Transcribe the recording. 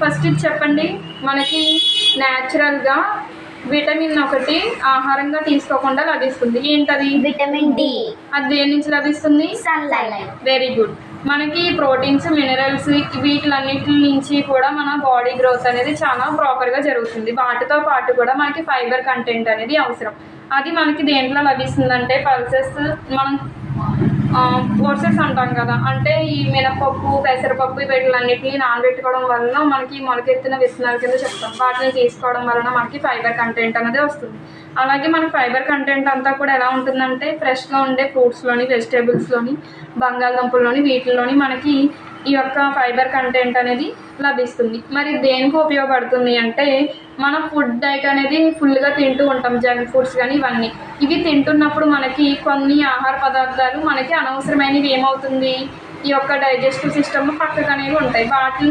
First ఇది చెప్పండి. మనకి న్యాచురల్గా విటమిన్ ఒకటి ఆహారంగా తీసుకోకుండా లభిస్తుంది. ఏంటది? Vitamin D. అది దేని నుంచి లభిస్తుంది? సన్లైట్. Very good. మనకి ప్రోటీన్స్, మినరల్స్ వీటిలన్నిటి నుంచి కూడా మన బాడీ గ్రోత్ అనేది చాలా ప్రాపర్గా జరుగుతుంది. వాటితో పాటు కూడా మనకి ఫైబర్ కంటెంట్ అనేది అవసరం. అది మనకి దేంట్లో లభిస్తుందంటే పల్సెస్, మనం ఓట్సెస్ అంటాం కదా, అంటే ఈ మినపప్పు, పెసరపప్పు వీటిలన్నిటిని నానబెట్టుకోవడం వలన మనకి మొలకెత్తిన విత్తనాల కింద చెప్తాం. వాటిని తీసుకోవడం వలన మనకి ఫైబర్ కంటెంట్ అనేది వస్తుంది. అలాగే మనకి ఫైబర్ కంటెంట్ అంతా కూడా ఎలా ఉంటుందంటే ఫ్రెష్గా ఉండే ఫ్రూట్స్లోని, వెజిటేబుల్స్లోని, బంగాళదుంపల్లోని వీటిల్లోని మనకి ఈ యొక్క ఫైబర్ కంటెంట్ అనేది లభిస్తుంది. మరి దేనికి ఉపయోగపడుతుంది అంటే మన ఫుడ్ డైట్ అనేది ఫుల్గా తింటూ ఉంటాం, జంక్ ఫుడ్స్ కానీ ఇవన్నీ. ఇవి తింటున్నప్పుడు మనకి కొన్ని ఆహార పదార్థాలు మనకి అనవసరమైనవి ఏమవుతుంది, ఈ యొక్క డైజెస్టివ్ సిస్టమ్ పక్కకు అనేవి ఉంటాయి. వాటిని